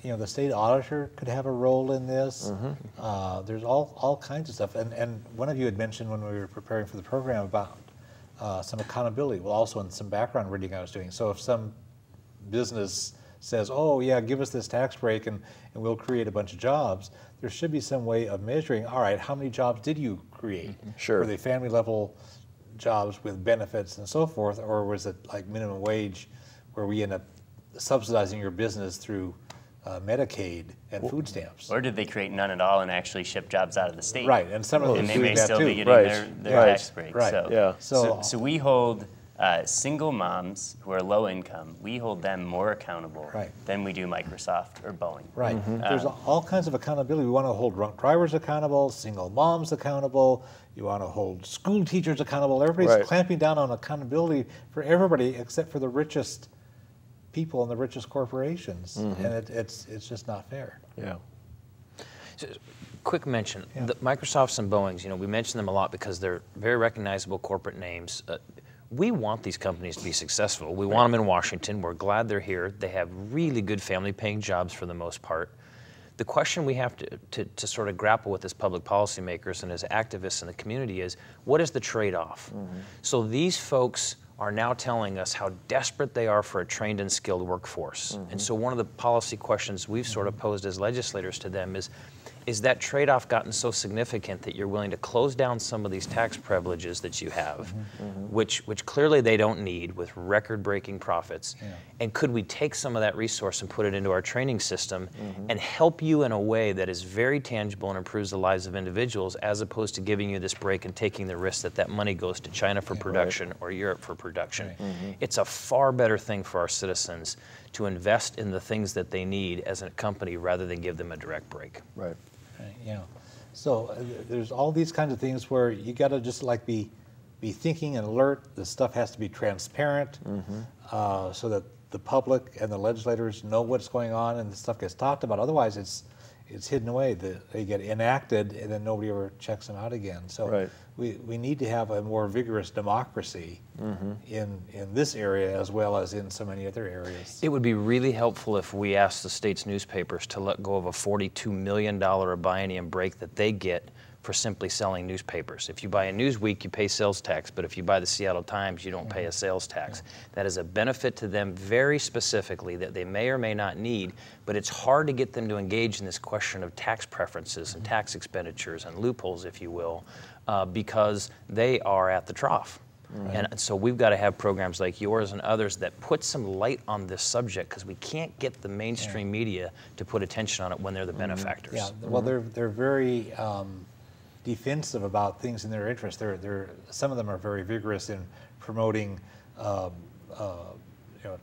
the state auditor could have a role in this. There's all kinds of stuff. And one of you had mentioned when we were preparing for the program about some accountability. Well, also in some background reading I was doing. So if some business says, oh yeah, give us this tax break and we'll create a bunch of jobs, there should be some way of measuring, all right, how many jobs did you create? Were they family level jobs with benefits and so forth, or was it like minimum wage where we end up subsidizing your business through Medicaid and food stamps?
Or did they create none at all and actually ship jobs out of the state?
Right, and some of them
they may still be getting their tax break. So we hold single moms who are low income, we hold them more accountable than we do Microsoft or Boeing.
There's all kinds of accountability. We want to hold drunk drivers accountable, single moms accountable, you want to hold school teachers accountable. Everybody's clamping down on accountability for everybody except for the richest people and the richest corporations,
Mm-hmm.
and it's just not fair.
Yeah.
So, quick mention,
Yeah.
the Microsofts and Boeings, we mention them a lot because they're very recognizable corporate names. We want these companies to be successful. We want them in Washington. We're glad they're here. They have really good family-paying jobs for the most part. The question we have to sort of grapple with as public policymakers and as activists in the community is, what is the trade-off?
Mm-hmm.
So these folks are now telling us how desperate they are for a trained and skilled workforce.
Mm-hmm.
And so one of the policy questions we've sort of posed as legislators to them is that trade-off gotten so significant that you're willing to close down some of these tax privileges that you have, which clearly they don't need, with record-breaking profits?
Yeah.
And could we take some of that resource and put it into our training system and help you in a way that is very tangible and improves the lives of individuals, as opposed to giving you this break and taking the risk that that money goes to China for production or Europe for production? It's a far better thing for our citizens to invest in the things that they need as a company rather than give them a direct break.
Right.
Right, yeah. So there's all these kinds of things where you got to just like be thinking and alert. The stuff has to be transparent, so that the public and the legislators know what's going on and the stuff gets talked about. Otherwise, it's hidden away. They get enacted and then nobody ever checks them out again. So
Right.
we need to have a more vigorous democracy in this area as well as in so many other areas.
It would be really helpful if we asked the state's newspapers to let go of a $42 million a biennium break that they get for simply selling newspapers. If you buy a Newsweek, you pay sales tax, but if you buy the Seattle Times, you don't pay a sales tax. That is a benefit to them very specifically that they may or may not need, but it's hard to get them to engage in this question of tax preferences and tax expenditures and loopholes, if you will, because they are at the trough. And so we've got to have programs like yours and others that put some light on this subject, because we can't get the mainstream media to put attention on it when they're the benefactors.
Yeah, well, they're very defensive about things in their interest. Some of them are very vigorous in promoting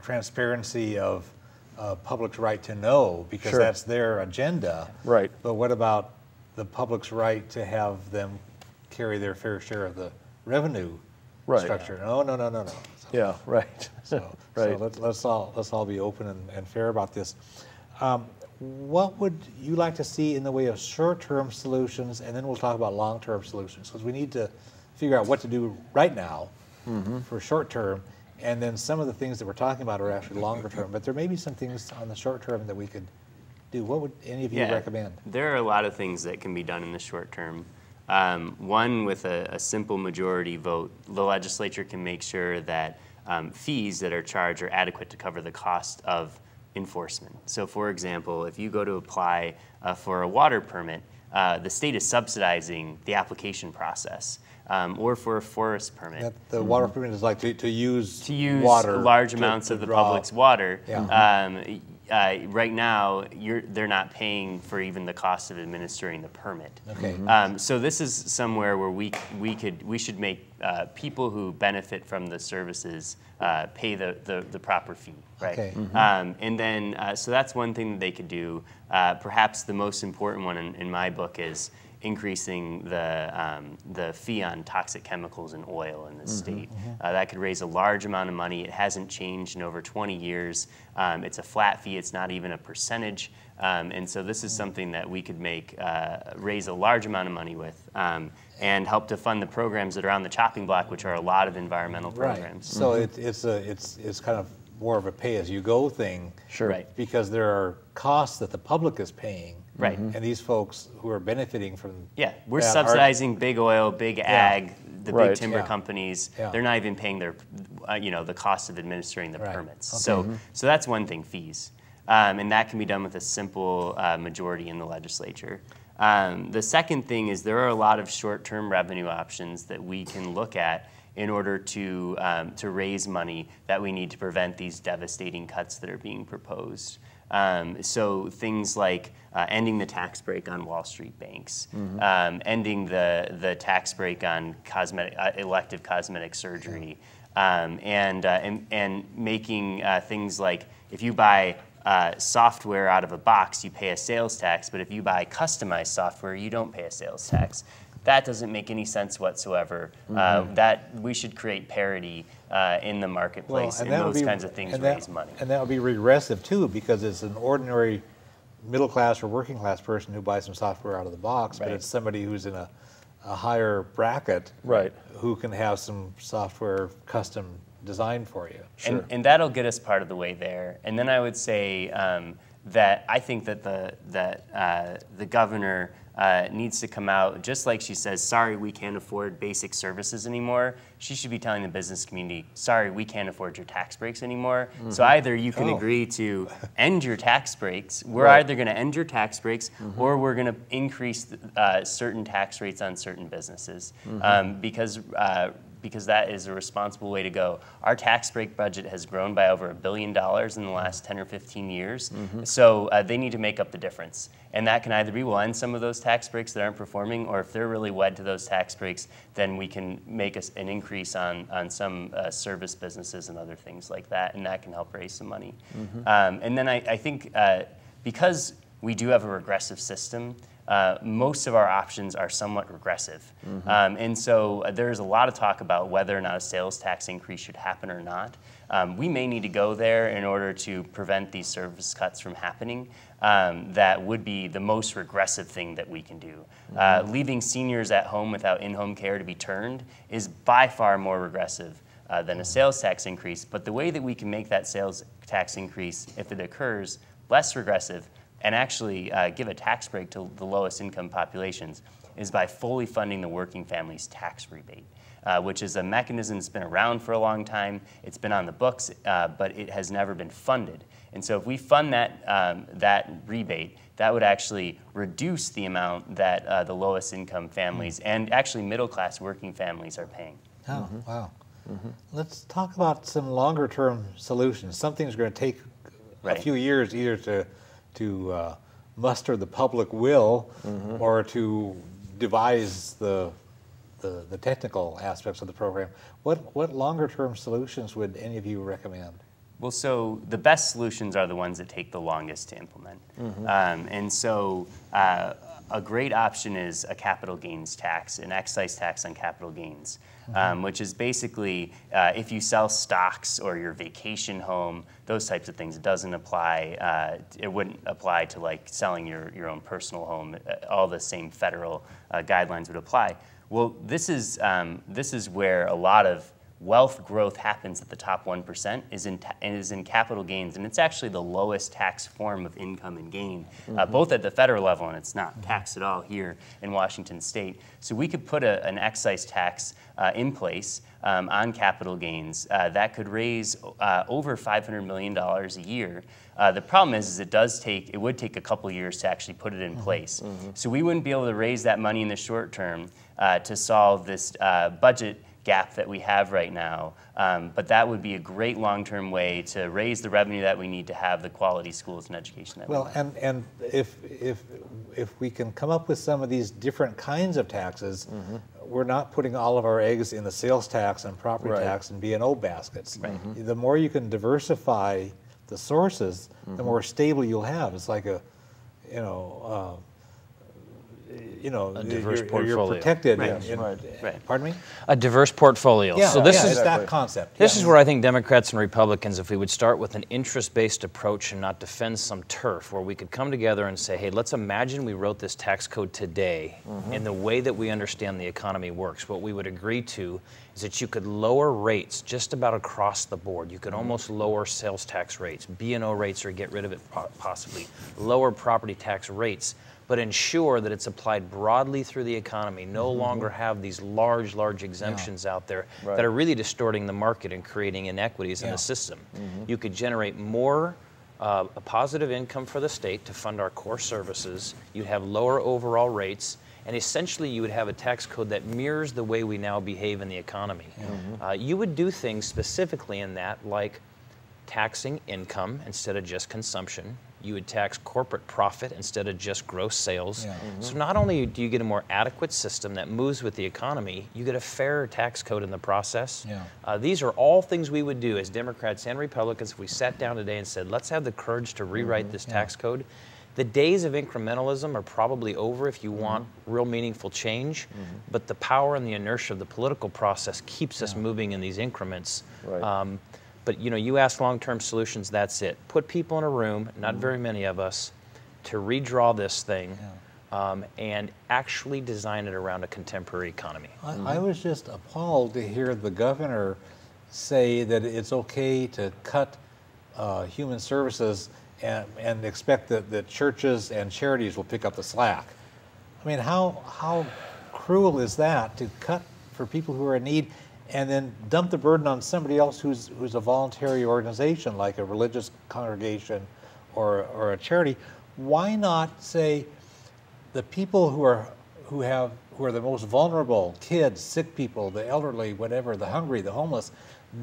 transparency of public's right to know, because
Sure.
that's their agenda.
Right.
But what about the public's right to have them carry their fair share of the revenue
Right.
structure? No. So,
Yeah, right.
so,
Right.
so let's all be open and fair about this. What would you like to see in the way of short-term solutions, and then we'll talk about long-term solutions, because we need to figure out what to do right now for short-term, and then some of the things that we're talking about are actually longer-term, but there may be some things on the short-term that we could do. What would any of you recommend?
There are a lot of things that can be done in the short term. One, with a simple majority vote, the legislature can make sure that fees that are charged are adequate to cover the cost of enforcement. So for example, if you go to apply for a water permit, the state is subsidizing the application process. Or for a forest permit.
The water permit is like to use
water, large amounts
to
of the
draw.
public's water.
Yeah.
Right now, they're not paying for even the cost of administering the permit.
Okay.
So this is somewhere where we should make people who benefit from the services pay the proper fee, right?
Okay.
And then so that's one thing that they could do. Perhaps the most important one in my book is increasing the fee on toxic chemicals and oil in the state. That could raise a large amount of money. It hasn't changed in over 20 years. It's a flat fee. It's not even a percentage. And so this is something that we could raise a large amount of money with and help to fund the programs that are on the chopping block, which are a lot of environmental programs.
Right. So it's kind of more of a pay-as-you-go thing.
Sure.
Right.
Because there are costs that the public is paying.
Right.
And these folks who are benefiting from
We're
that
subsidizing big oil, big ag, the
Right.
big timber
Yeah.
companies.
Yeah.
They're not even paying their, the cost of administering the
Right.
permits.
Okay.
So that's one thing, fees, and that can be done with a simple majority in the legislature. The second thing is there are a lot of short-term revenue options that we can look at in order to raise money that we need to prevent these devastating cuts that are being proposed. So things like ending the tax break on Wall Street banks, ending the tax break on elective cosmetic surgery, and making things like if you buy software out of a box, you pay a sales tax, but if you buy customized software, you don't pay a sales tax. that doesn't make any sense whatsoever. That we should create parity in the marketplace, and those kinds of things raise money.
And that would be regressive too, because it's an ordinary middle class or working class person who buys some software out of the box, but it's somebody who's in a higher bracket who can have some software custom designed for you.
And that'll get us part of the way there. And then I would say that I think that the governor needs to come out, just like she says, sorry, we can't afford basic services anymore. She should be telling the business community, sorry, we can't afford your tax breaks anymore. So either you can agree to end your tax breaks, we're either going to end your tax breaks, or we're going to increase certain tax rates on certain businesses, because that is a responsible way to go. Our tax break budget has grown by over $1 billion in the last 10 or 15 years. So they need to make up the difference. And that can either be, we'll end some of those tax breaks that aren't performing, or if they're really wed to those tax breaks, then we can make an increase on some service businesses and other things like that, and that can help raise some money. And then I think because we do have a regressive system, most of our options are somewhat regressive. And so there's a lot of talk about whether or not a sales tax increase should happen or not. We may need to go there in order to prevent these service cuts from happening. That would be the most regressive thing that we can do. Leaving seniors at home without in-home care to be turned is by far more regressive than a sales tax increase. But the way that we can make that sales tax increase, if it occurs, less regressive and actually give a tax break to the lowest income populations is by fully funding the working family's tax rebate, which is a mechanism that's been around for a long time. It's been on the books, but it has never been funded. And so if we fund that rebate, that would actually reduce the amount that the lowest income families and actually middle class working families are paying.
Oh, wow. Let's talk about some longer term solutions. Something's going to take a few years either to muster the public will or to devise the technical aspects of the program. What longer term solutions would any of you recommend?
Well, so the best solutions are the ones that take the longest to implement. And so a great option is a capital gains tax, an excise tax on capital gains, which is basically if you sell stocks or your vacation home, those types of things, it doesn't apply, it wouldn't apply to like selling your own personal home. All the same federal guidelines would apply. Well, this is where a lot of wealth growth happens at the top 1% is in capital gains, and it's actually the lowest tax form of income and gain, both at the federal level, and it's not taxed at all here in Washington State. So we could put an excise tax in place on capital gains that could raise over $500 million a year. The problem is it would take a couple years to actually put it in place. So we wouldn't be able to raise that money in the short term to solve this budget gap that we have right now, but that would be a great long-term way to raise the revenue that we need to have the quality schools and education that we need.
And if we can come up with some of these different kinds of taxes, we're not putting all of our eggs in the sales tax and property tax and B&O baskets. The more you can diversify the sources, the more stable you'll have. It's like a
diverse portfolio.
You're protected. Pardon me?
A diverse portfolio.
Yeah,
so this is
it's that concept.
This is where I think Democrats and Republicans, if we would start with an interest-based approach and not defend some turf, where we could come together and say, hey, let's imagine we wrote this tax code today in the way that we understand the economy works. What we would agree to is that you could lower rates just about across the board. You could almost lower sales tax rates, B&O rates, or get rid of it possibly, lower property tax rates, but ensure that it's applied broadly through the economy, no longer have these large exemptions out there that are really distorting the market and creating inequities in the system. You could generate more a positive income for the state to fund our core services. You'd have lower overall rates, and essentially you would have a tax code that mirrors the way we now behave in the economy. You would do things specifically in that, like taxing income instead of just consumption. You would tax corporate profit instead of just gross sales. So not only do you get a more adequate system that moves with the economy, you get a fairer tax code in the process. These are all things we would do as Democrats and Republicans if we sat down today and said, let's have the courage to rewrite this tax code. The days of incrementalism are probably over if you want real meaningful change, but the power and the inertia of the political process keeps us moving in these increments.
Right.
But you know, you ask long-term solutions, that's it. Put people in a room, not very many of us, to redraw this thing and actually design it around a contemporary economy.
I was just appalled to hear the governor say that it's okay to cut human services and expect that churches and charities will pick up the slack. I mean, how cruel is that to cut for people who are in need and then dump the burden on somebody else who's a voluntary organization like a religious congregation or a charity? Why not say the people who are the most vulnerable, kids, sick people, the elderly, whatever, the hungry, the homeless,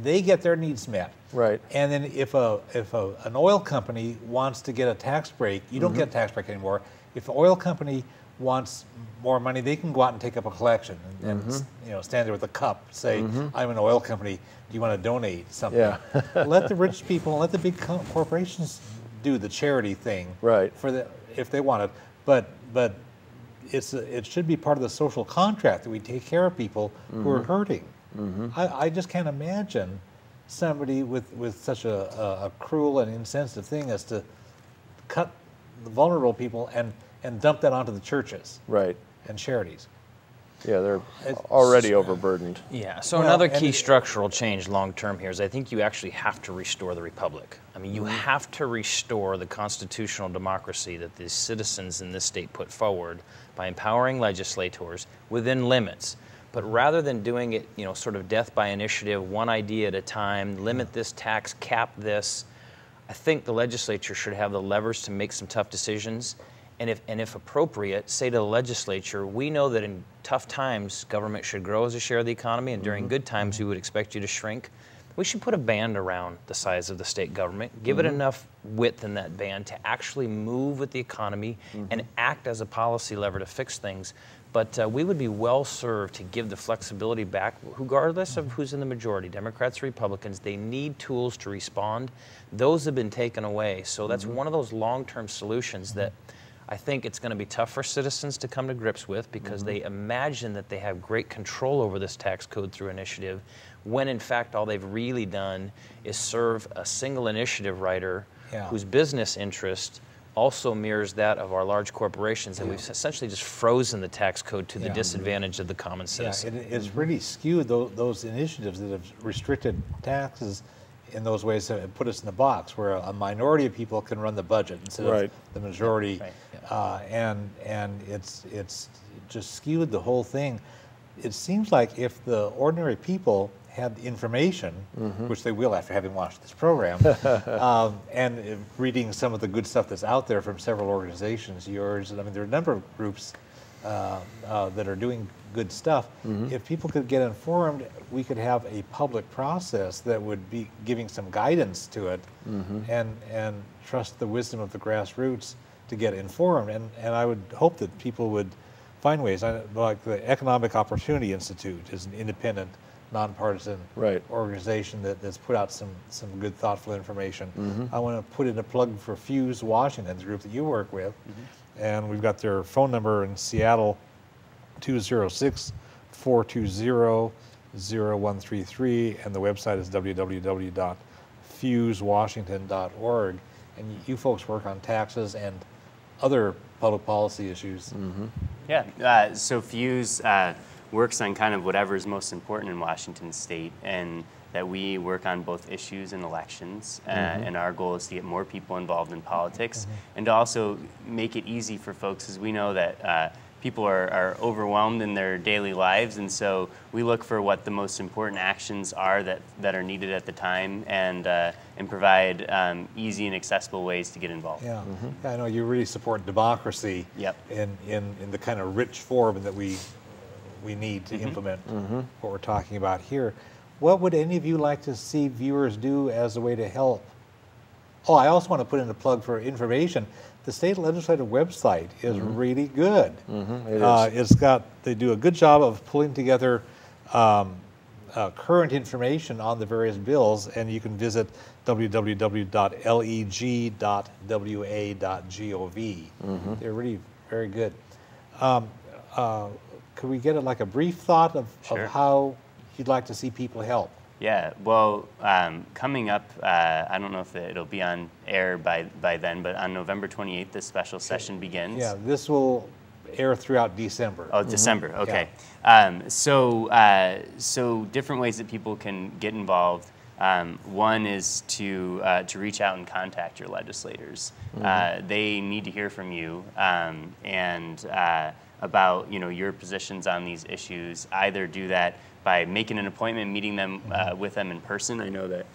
they get their needs met.
Right.
And then if an oil company wants to get a tax break, you don't get a tax break anymore. If an oil company wants more money, they can go out and take up a collection and you know, stand there with a cup, say, I'm an oil company, do you want to donate something?
Yeah.
Let the rich people, let the big corporations do the charity thing,
Right.
If they want it. But it should be part of the social contract that we take care of people who are hurting. I just can't imagine somebody with such a cruel and insensitive thing as to cut the vulnerable people and dump that onto the churches and charities.
Yeah, they're already overburdened.
Yeah, so another key structural change long-term here is I think you actually have to restore the republic. I mean, you have to restore the constitutional democracy that the citizens in this state put forward by empowering legislators within limits. But rather than doing it, you know, sort of death by initiative, one idea at a time, limit this tax, cap this, I think the legislature should have the levers to make some tough decisions. And if appropriate, say to the legislature, we know that in tough times, government should grow as a share of the economy, and during good times, we would expect you to shrink. We should put a band around the size of the state government, give it enough width in that band to actually move with the economy and act as a policy lever to fix things. But we would be well served to give the flexibility back, regardless of who's in the majority, Democrats or Republicans. They need tools to respond. Those have been taken away. So that's one of those long-term solutions that I think it's going to be tough for citizens to come to grips with because they imagine that they have great control over this tax code through initiative, when in fact all they've really done is serve a single initiative writer whose business interest also mirrors that of our large corporations, and we've essentially just frozen the tax code to the disadvantage of the common citizen.
Yeah, it's really skewed those initiatives that have restricted taxes in those ways that put us in the box where a minority of people can run the budget instead of the majority, and it's just skewed the whole thing. It seems like if the ordinary people had the information, which they will after having watched this program, and reading some of the good stuff that's out there from several organizations, yours, I mean, there are a number of groups that are doing good stuff. If people could get informed, we could have a public process that would be giving some guidance to it and trust the wisdom of the grassroots to get informed. And I would hope that people would find ways, like the Economic Opportunity Institute is an independent, nonpartisan organization that's put out some good, thoughtful information. I want to put in a plug for Fuse Washington, the group that you work with, and we've got their phone number in Seattle, 206-420-0133, and the website is www.fusewashington.org. And you folks work on taxes and other public policy issues.
Yeah, so Fuse works on kind of whatever is most important in Washington State, and that we work on both issues and elections, and our goal is to get more people involved in politics and to also make it easy for folks, as we know that people are overwhelmed in their daily lives, and so we look for what the most important actions are that are needed at the time, and provide easy and accessible ways to get involved.
Yeah, I know you really support democracy in the kind of rich form that we need to implement what we're talking about here. What would any of you like to see viewers do as a way to help? Oh, I also want to put in a plug for information. The state legislative website is really good. They do a good job of pulling together current information on the various bills, and you can visit www.leg.wa.gov. They're really very good. Could we get like a brief thought of how you'd like to see people help?
Yeah, well, coming up, I don't know if it'll be on air by then, but on November 28th, this special session begins.
Yeah, this will air throughout December.
Oh, December, okay.
Yeah.
So different ways that people can get involved. One is to reach out and contact your legislators. They need to hear from you and about your positions on these issues. Either do that by making an appointment, meeting them with them in person. I know that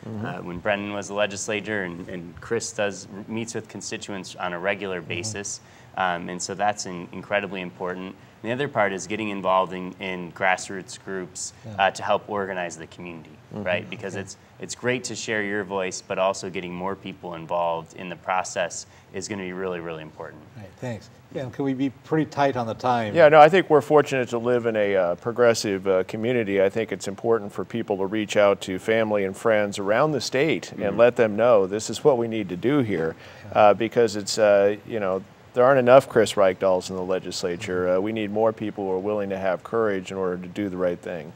when Brendan was a legislator and Chris meets with constituents on a regular basis, and so that's incredibly important. And the other part is getting involved in grassroots groups to help organize the community, right? Because it's great to share your voice, but also getting more people involved in the process is going to be really, really important.
Right, thanks. Yeah, and can we be pretty tight on the time?
Yeah, no, I think we're fortunate to live in a progressive community. I think it's important for people to reach out to family and friends around the state and let them know this is what we need to do here, because it's, there aren't enough Chris Reichdahls in the legislature. We need more people who are willing to have courage in order to do the right thing.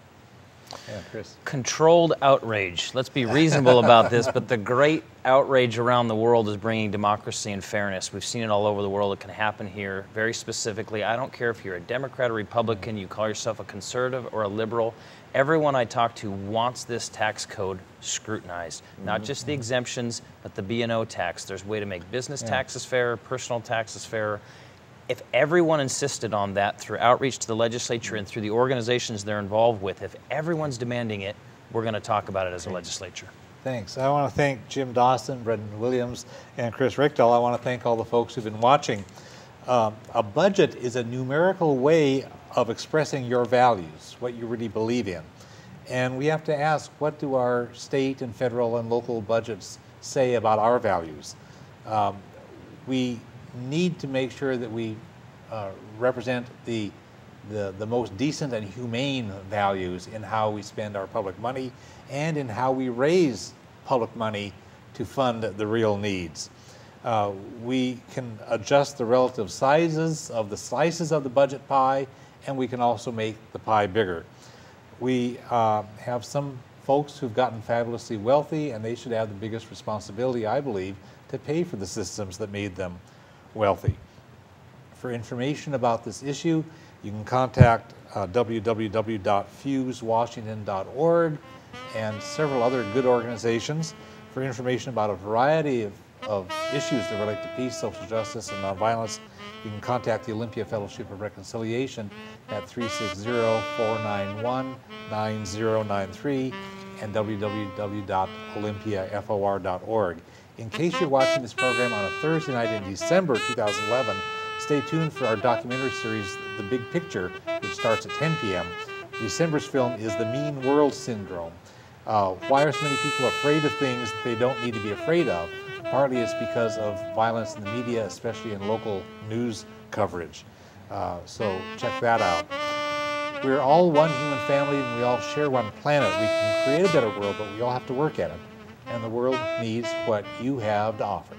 Yeah, Chris.
Controlled outrage. Let's be reasonable about this, but the great outrage around the world is bringing democracy and fairness. We've seen it all over the world. It can happen here very specifically. I don't care if you're a Democrat or Republican, you call yourself a conservative or a liberal. Everyone I talk to wants this tax code scrutinized. Not just the exemptions, but the B&O tax. There's a way to make business taxes fairer, personal taxes fairer. If everyone insisted on that through outreach to the legislature and through the organizations they're involved with, if everyone's demanding it, we're going to talk about it as a legislature.
Thanks. I want to thank Jim Dawson, Brendan Williams, and Chris Reichdahl. I want to thank all the folks who've been watching. A budget is a numerical way of expressing your values, what you really believe in. And we have to ask, what do our state and federal and local budgets say about our values? We need to make sure that we represent the most decent and humane values in how we spend our public money and in how we raise public money to fund the real needs. We can adjust the relative sizes of the slices of the budget pie, and we can also make the pie bigger. We have some folks who've gotten fabulously wealthy, and they should have the biggest responsibility, I believe, to pay for the systems that made them wealthy. For information about this issue, you can contact www.fusewashington.org and several other good organizations. For information about a variety of issues that relate to peace, social justice, and nonviolence, you can contact the Olympia Fellowship of Reconciliation at 360-491-9093 and www.olympiafor.org. In case you're watching this program on a Thursday night in December 2011, stay tuned for our documentary series, The Big Picture, which starts at 10 p.m. December's film is The Mean World Syndrome. Why are so many people afraid of things that they don't need to be afraid of? Partly it's because of violence in the media, especially in local news coverage. So check that out. We're all one human family and we all share one planet. We can create a better world, but we all have to work at it. And the world needs what you have to offer.